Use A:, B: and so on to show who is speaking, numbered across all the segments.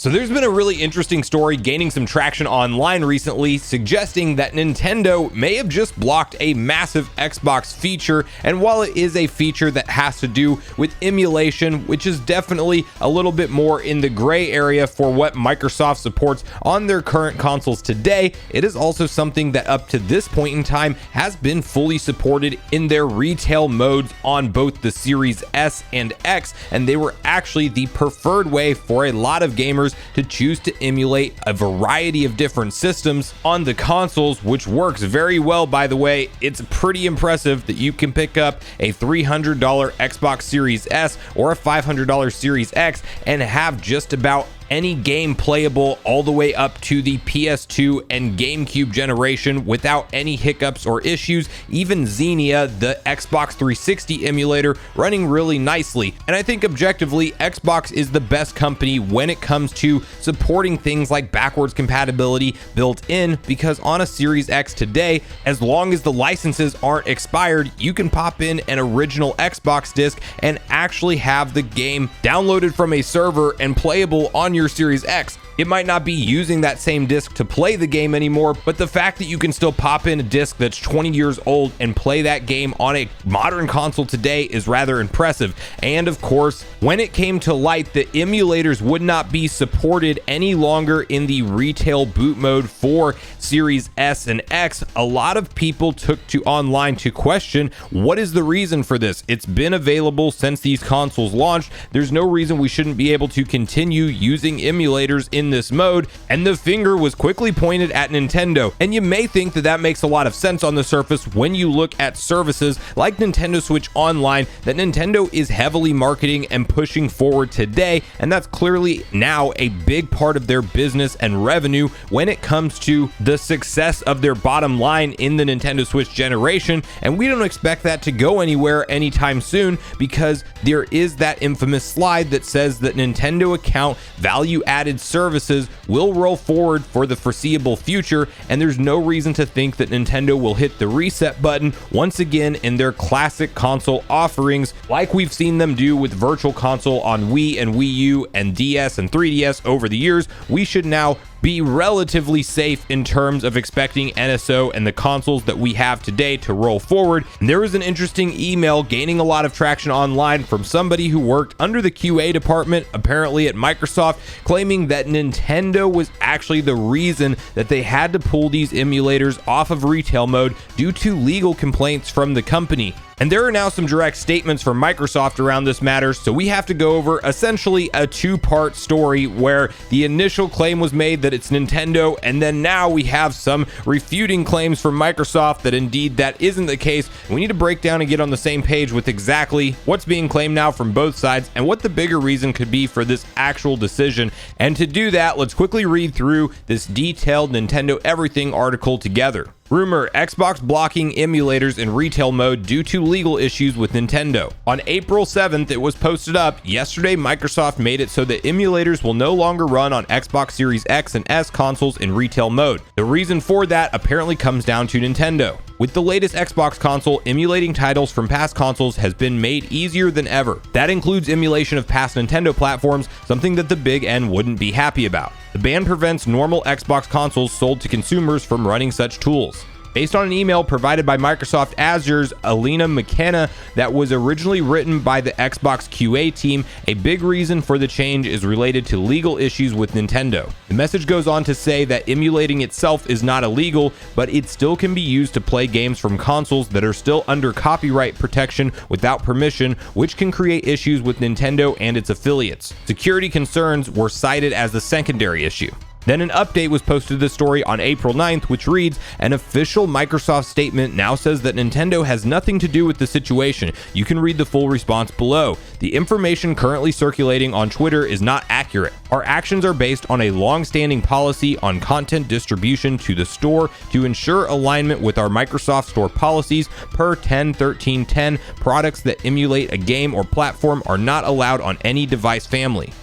A: So there's been a really interesting story gaining some traction online recently, suggesting that Nintendo may have just blocked a massive Xbox feature. And while it is a feature that has to do with emulation, which is definitely a little bit more in the gray area for what Microsoft supports on their current consoles today, it is also something that up to this point in time has been fully supported in their retail modes on both the Series S and X, and they were actually the preferred way for a lot of gamers to choose to emulate a variety of different systems on the consoles, which works very well, by the way. It's pretty impressive that you can pick up a $300 Xbox Series S or a $500 Series X and have just about any game playable all the way up to the PS2 and GameCube generation without any hiccups or issues. Even Xenia, the Xbox 360 emulator, running really nicely. And I think objectively, Xbox is the best company when it comes to supporting things like backwards compatibility built in, because on a Series X today, as long as the licenses aren't expired, you can pop in an original Xbox disc and actually have the game downloaded from a server and playable on your Series X. It might not be using that same disc to play the game anymore, but the fact that you can still pop in a disc that's 20 years old and play that game on a modern console today is rather impressive. And of course, when it came to light that emulators would not be supported any longer in the retail boot mode for Series S and X, a lot of people took to online to question, what is the reason for this? It's been available since these consoles launched. There's no reason we shouldn't be able to continue using emulators in this mode, and the finger was quickly pointed at Nintendo. And you may think that that makes a lot of sense on the surface when you look at services like Nintendo Switch Online that Nintendo is heavily marketing and pushing forward today, and that's clearly now a big part of their business and revenue when it comes to the success of their bottom line in the Nintendo Switch generation. And we don't expect that to go anywhere anytime soon, because there is that infamous slide that says that Nintendo account value-added services will roll forward for the foreseeable future, and there's no reason to think that Nintendo will hit the reset button once again in their classic console offerings, like we've seen them do with Virtual Console on Wii and Wii U and DS and 3DS over the years. We should now be relatively safe in terms of expecting NSO and the consoles that we have today to roll forward. And there was an interesting email gaining a lot of traction online from somebody who worked under the QA department, apparently at Microsoft, claiming that Nintendo was actually the reason that they had to pull these emulators off of retail mode due to legal complaints from the company. And there are now some direct statements from Microsoft around this matter, so we have to go over essentially a two-part story where the initial claim was made that it's Nintendo, and then now we have some refuting claims from Microsoft that indeed that isn't the case. We need to break down and get on the same page with exactly what's being claimed now from both sides and what the bigger reason could be for this actual decision. And to do that, let's quickly read through this detailed Nintendo Everything article together. Rumor: Xbox blocking emulators in retail mode due to legal issues with Nintendo. On April 7th, it was posted up. Yesterday, Microsoft made it so that emulators will no longer run on Xbox Series X and S consoles in retail mode. The reason for that apparently comes down to Nintendo. With the latest Xbox console, emulating titles from past consoles has been made easier than ever. That includes emulation of past Nintendo platforms, something that the Big N wouldn't be happy about. The ban prevents normal Xbox consoles sold to consumers from running such tools. Based on an email provided by Microsoft Azure's Alina McKenna that was originally written by the Xbox QA team, a big reason for the change is related to legal issues with Nintendo. The message goes on to say that emulating itself is not illegal, but it still can be used to play games from consoles that are still under copyright protection without permission, which can create issues with Nintendo and its affiliates. Security concerns were cited as the secondary issue. Then an update was posted to the story on April 9th, which reads, an official Microsoft statement now says that Nintendo has nothing to do with the situation. You can read the full response below. The information currently circulating on Twitter is not accurate. Our actions are based on a long-standing policy on content distribution to the store to ensure alignment with our Microsoft Store policies per 10.13.10. Products that emulate a game or platform are not allowed on any device family.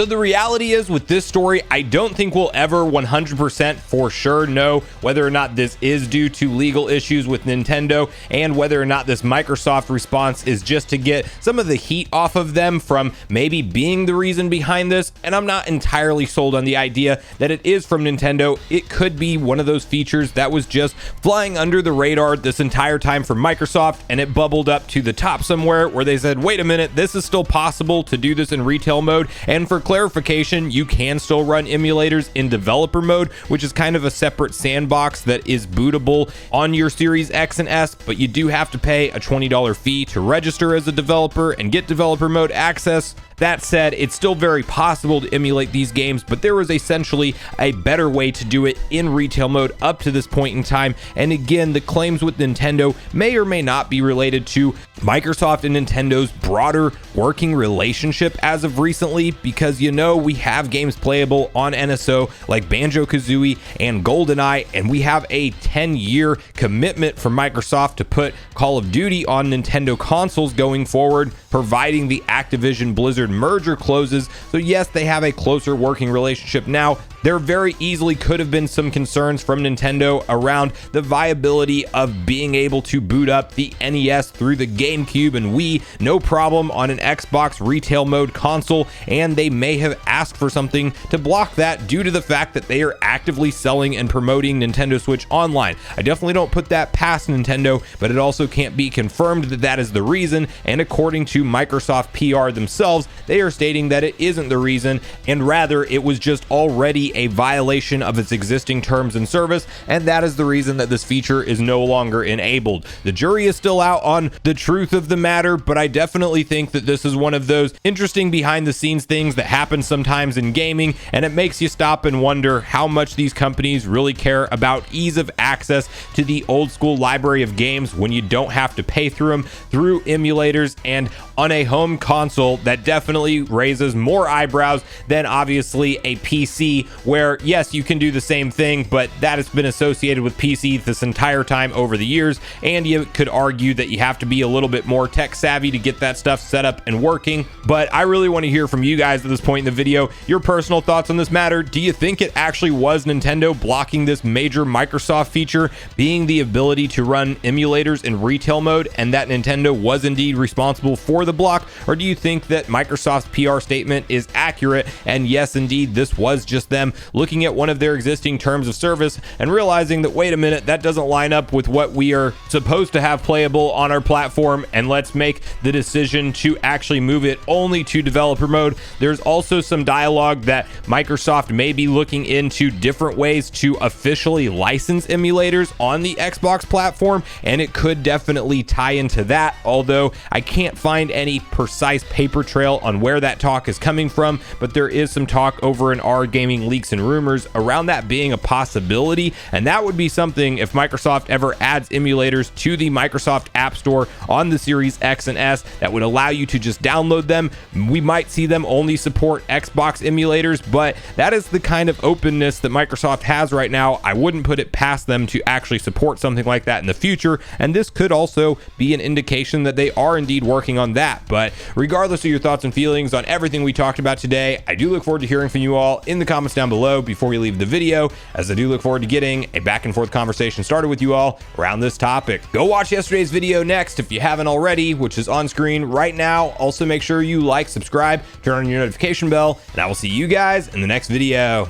A: So the reality is with this story, I don't think we'll ever 100% for sure know whether or not this is due to legal issues with Nintendo and whether or not this Microsoft response is just to get some of the heat off of them from maybe being the reason behind this. And I'm not entirely sold on the idea that it is from Nintendo. It could be one of those features that was just flying under the radar this entire time for Microsoft, and it bubbled up to the top somewhere where they said, wait a minute, this is still possible to do this in retail mode. And for clarification, you can still run emulators in developer mode, which is kind of a separate sandbox that is bootable on your Series X and S, but you do have to pay a $20 fee to register as a developer and get developer mode access. That said, it's still very possible to emulate these games, but there was essentially a better way to do it in retail mode up to this point in time. And again, the claims with Nintendo may or may not be related to Microsoft and Nintendo's broader working relationship as of recently, because we have games playable on NSO like Banjo-Kazooie and GoldenEye, and we have a 10-year commitment from Microsoft to put Call of Duty on Nintendo consoles going forward, providing the Activision Blizzard merger closes. So yes, they have a closer working relationship now. There very easily could have been some concerns from Nintendo around the viability of being able to boot up the NES through the GameCube and Wii, no problem on an Xbox retail mode console, and they may have asked for something to block that due to the fact that they are actively selling and promoting Nintendo Switch Online. I definitely don't put that past Nintendo, but it also can't be confirmed that that is the reason, and according to Microsoft PR themselves, they are stating that it isn't the reason, and rather it was just already a violation of its existing terms and service, and that is the reason that this feature is no longer enabled. The jury is still out on the truth of the matter, but I definitely think that this is one of those interesting behind the scenes things that happen sometimes in gaming, and it makes you stop and wonder how much these companies really care about ease of access to the old school library of games when you don't have to pay through them through emulators and on a home console. That definitely raises more eyebrows than obviously a PC, where yes, you can do the same thing, but that has been associated with PC this entire time over the years, and you could argue that you have to be a little bit more tech savvy to get that stuff set up and working. But I really want to hear from you guys at this point in the video, your personal thoughts on this matter. Do you think it actually was Nintendo blocking this major Microsoft feature, being the ability to run emulators in retail mode, and that Nintendo was indeed responsible for the block? Or do you think that Microsoft's PR statement is accurate, and yes, indeed, this was just them looking at one of their existing terms of service and realizing that, wait a minute, that doesn't line up with what we are supposed to have playable on our platform, and let's make the decision to actually move it only to developer mode? There's also some dialogue that Microsoft may be looking into different ways to officially license emulators on the Xbox platform, and it could definitely tie into that, although I can't find any precise paper trail on where that talk is coming from, but there is some talk over in our gaming leaks and rumors around that being a possibility, and that would be something if Microsoft ever adds emulators to the Microsoft App Store on the Series X and S that would allow you to just download them. We might see them only support Xbox emulators, but that is the kind of openness that Microsoft has right now. I wouldn't put it past them to actually support something like that in the future, and this could also be an indication that they are indeed working on that. But regardless of your thoughts and feelings on everything we talked about today, I do look forward to hearing from you all in the comments down below before we leave the video, as I do look forward to getting a back and forth conversation started with you all around this topic. Go watch yesterday's video next if you haven't already, which is on screen right now. Also make sure you like, subscribe, turn on your notification bell, and I will see you guys in the next video.